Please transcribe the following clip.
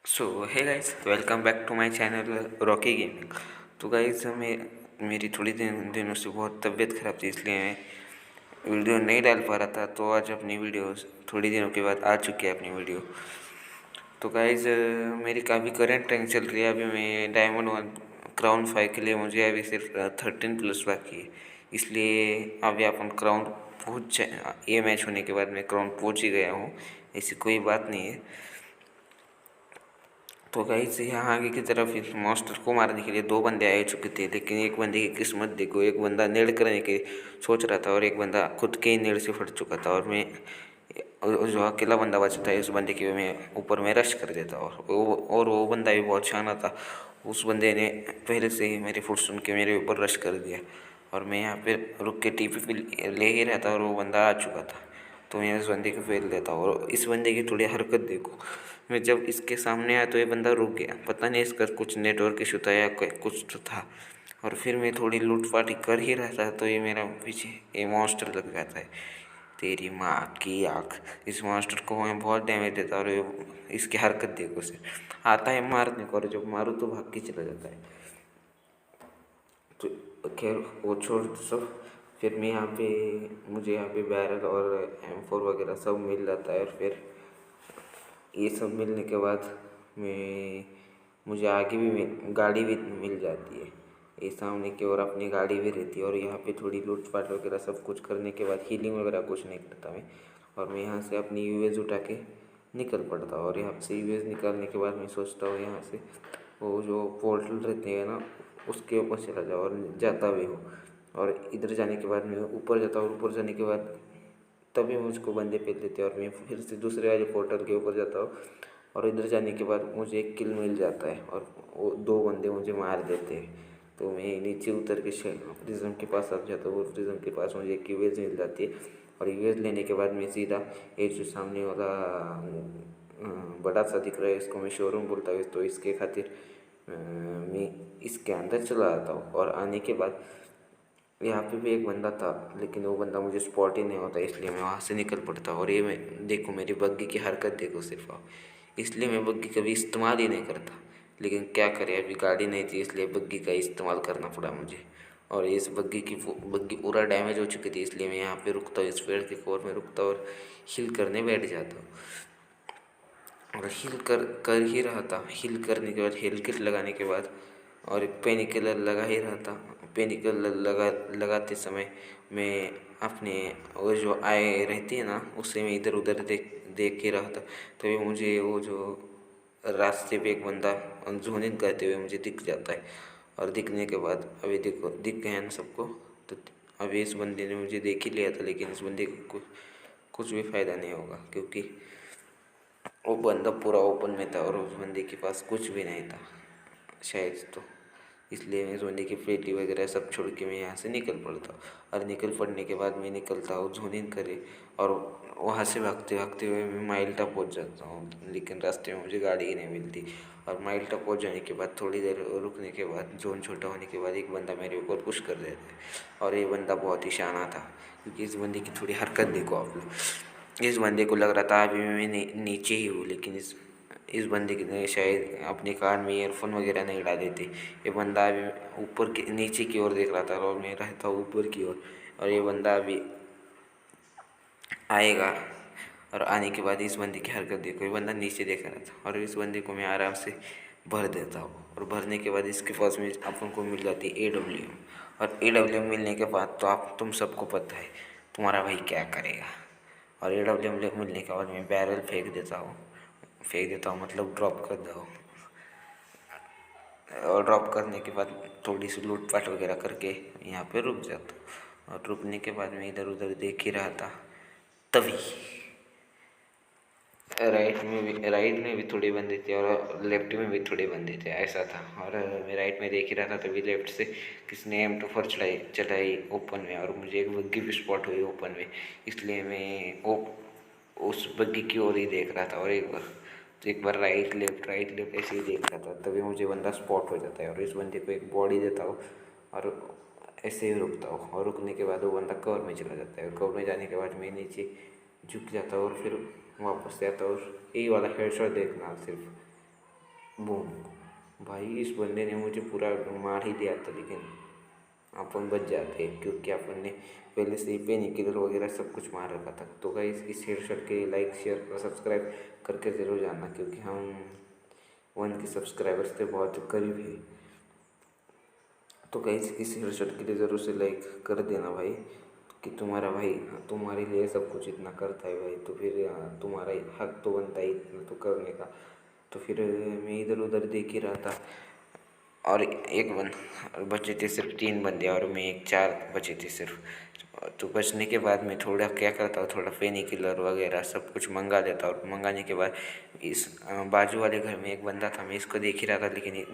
So hey guys, welcome back to my channel Rocky gaming. तो guys मेरी थोड़ी दिनों से बहुत तबीयत ख़राब थी, इसलिए मैं वीडियो नहीं डाल पा रहा था। तो आज अपनी वीडियो थोड़ी दिनों के बाद आ चुकी है अपनी वीडियो। तो गाइस मेरी काफ़ी करंट रैंक चल रही है। अभी मैं डायमंड 1 क्राउन 5 के लिए मुझे अभी सिर्फ 13 प्लस बाकी है, इसलिए अभी अपन क्राउन पहुँच ये मैच होने के बाद मैं क्राउन पहुँच ही गया हूँ। ऐसी कोई बात नहीं है। तो गाइस यहाँ आगे की तरफ इस मॉन्स्टर को मारने के लिए दो बंदे आए चुके थे, लेकिन एक बंदे की किस्मत देखो, एक बंदा नेड़ करने के सोच रहा था और एक बंदा खुद के ही नेड़ से फट चुका था। और जो अकेला बंदा बचा था उस बंदे के मैं ऊपर में रश कर देता। और वो बंदा भी बहुत शाना था। उस बंदे ने पहले से ही मेरी फुट सुन के मेरे ऊपर रश कर दिया और मैं यहाँ पे रुक के टीपी पे ले ही रहता और वो बंदा आ चुका था। तो मैं उस बंदे को फेल देता और इस बंदे की थोड़ी हरकत देखो। मैं जब इसके सामने आया तो ये बंदा रुक गया, पता नहीं इसका कुछ नेटवर्क इशू था या कुछ तो था। और फिर मैं थोड़ी लूटपाटी कर ही रहा था तो ये मेरा पीछे ये मॉन्स्टर लग जाता है। तेरी माँ की आँख, इस मॉन्स्टर को मैं बहुत डैमेज देता और इसकी हरकत देखो से आता है मारने को, और जब मारूँ तो भाग के चला जाता है। तो खैर वो छोड़ सब। फिर मैं यहाँ पे मुझे यहाँ पे बैरल और M4 वगैरह सब मिल जाता है। और फिर ये सब मिलने के बाद मैं मुझे आगे भी गाड़ी भी मिल जाती है। ये सामने की ओर अपनी गाड़ी भी रहती है और यहाँ पे थोड़ी लूटपाट वगैरह सब कुछ करने के बाद हीलिंग वगैरह कुछ नहीं करता मैं। और मैं यहाँ से अपनी यूएस उठा के निकल पड़ता और यहाँ से यूएस निकालने के बाद मैं सोचता हूँ यहाँ से वो जो पोर्टल रहते हैं ना उसके ऊपर चला जाओ और जाता भी हूँ। और इधर जाने के बाद मैं ऊपर जाता हूँ। ऊपर जाने के बाद तभी मुझको बंदे पेल देते हैं और मैं फिर से दूसरे वाले पोर्टल के ऊपर जाता हूँ। और इधर जाने के बाद मुझे एक किल मिल जाता है और वो दो बंदे मुझे मार देते हैं। तो मैं नीचे उतर के प्रिज्म के पास आ जाता हूँ। प्रिज्म के पास मुझे एक यूएस मिल जाती है और यूएस लेने के बाद मैं सीधा ये जो सामने वाला बड़ा सा दिख रहा है इसको मैं शोरूम बोलता हूँ। तो इसके खातिर मैं इसके अंदर चला आता हूँ और आने के बाद यहाँ पे भी एक बंदा था, लेकिन वो बंदा मुझे स्पॉट ही नहीं होता, इसलिए मैं वहाँ से निकल पड़ता। और ये मैं देखो मेरी बग्गी की हरकत देखो सिर्फ आप, इसलिए मैं बग्गी कभी इस्तेमाल ही नहीं करता। लेकिन क्या करें, अभी गाड़ी नहीं थी इसलिए बग्गी का इस्तेमाल करना पड़ा मुझे। और इस बग्गी पूरा डैमेज हो चुकी थी, इसलिए मैं यहाँ पे रुकता हूँ, इस पेड़ के कोर में रुकता हूँ और हील करने बैठ जाता हूँ। और हील कर ही रहा था। हील करने के बाद हील किट लगाने के बाद और एक पेन किलर लगा ही रहा था। पेन किलर लगाते समय मैं अपने वो जो आए रहती है ना उससे मैं इधर उधर देख ही रहा था। तभी मुझे वो जो रास्ते पे एक बंदा ध्वनित करते हुए मुझे दिख जाता है। और दिखने के बाद अभी देखो दिख गया ना सबको। तो अभी इस बंदे ने मुझे देख ही लिया था, लेकिन इस बंदे को कुछ भी फ़ायदा नहीं होगा क्योंकि वो बंदा पूरा ओपन में था और उस बंदे के पास कुछ भी नहीं था शायद। तो इसलिए मैं उस बंदे की पेटी वगैरह सब छोड़ के मैं यहाँ से निकल पड़ता हूँ। और निकल पड़ने के बाद मैं निकलता हूँ जोनिन करे और वहाँ से भागते भागते हुए मैं माइल्टा पहुँच जाता हूँ, लेकिन रास्ते में मुझे गाड़ी ही नहीं मिलती। और माइल्टा पहुँच जाने के बाद थोड़ी देर रुकने के बाद जोन छोटा होने के बाद एक बंदा मेरे ऊपर पुश कर देता है। और ये बंदा बहुत ही शाना था क्योंकि इस बंदे की थोड़ी हरकत देखो आप लोग। इस बंदे को लग रहा था अभी मैं नीचे ही हूँ, लेकिन इस बंदे ने शायद अपने कान में ईयरफोन वगैरह नहीं डाले थे। ये बंदा अभी ऊपर के नीचे की ओर देख रहा था और मैं रहता हूँ ऊपर की ओर। और ये बंदा अभी आएगा और आने के बाद इस बंदे की हरकत देखो, ये बंदा नीचे देख रहा था और इस बंदे को मैं आराम से भर देता हूँ। और भरने के बाद इसके पास में अपन को मिल जाती है AWM। और AWM मिलने के बाद तो आप तुम सबको पता है तुम्हारा भाई क्या करेगा। और AWM मिलने के बाद मैं बैरल फेंक देता हूँ मतलब ड्रॉप कर देता हूँ। और ड्रॉप करने के बाद थोड़ी सी लूटपाट वगैरह करके यहाँ पे रुक जाता हूँ। और रुकने के बाद मैं इधर उधर देख ही रहा था, तभी राइट में भी थोड़े बंदे थे और लेफ्ट में भी थोड़े बंदे थे, ऐसा था। और मैं राइट में देख ही रहा था तभी लेफ्ट से किसने M24 चलाई ओपन में और मुझे एक बग्गी भी स्पॉट हुई ओपन में। इसलिए मैं उस बग्गी की ओर ही देख रहा था और एक बार राइट लेफ्ट ऐसे ही देख रहा था, तभी मुझे बंदा स्पॉट हो जाता है और इस बंदे को एक बॉडी देता हूँ और ऐसे ही रुकता हूँ। और रुकने के बाद वो बंदा कवर में चला जाता है और कवर में जाने के बाद मैं नीचे झुक जाता हूँ और फिर वापस से आता हूँ। और यही वाला हेडशॉट देखना सिर्फ, बूम। भाई इस बंदे ने मुझे पूरा मार ही दिया था, लेकिन अपन बच जाते क्योंकि अपन ने पहले से ही पेन किलर वगैरह सब कुछ मार रखा था। तो गाइस इस हेडशॉट के लाइक शेयर और सब्सक्राइब करके ज़रूर जानना, क्योंकि हम 1 के सब्सक्राइबर्स थे, बहुत करीब है। तो गाइस इस हेडशॉट के लिए ज़रूर से लाइक कर देना भाई, कि तुम्हारा भाई तुम्हारे लिए सब कुछ इतना करता है भाई, तो फिर तुम्हारा हक तो बनता है इतना तो करने का। तो फिर मैं इधर उधर देख ही रहा था, और एक बचे थे सिर्फ 3 बंदे, और मैं एक 4 बचे थे सिर्फ। तो बचने के बाद मैं थोड़ा क्या करता हूँ, थोड़ा पेन किलर वगैरह सब कुछ मंगा लेता, और मंगाने के बाद इस बाजू वाले घर में एक बंदा था, मैं इसको देख ही रहा था, लेकिन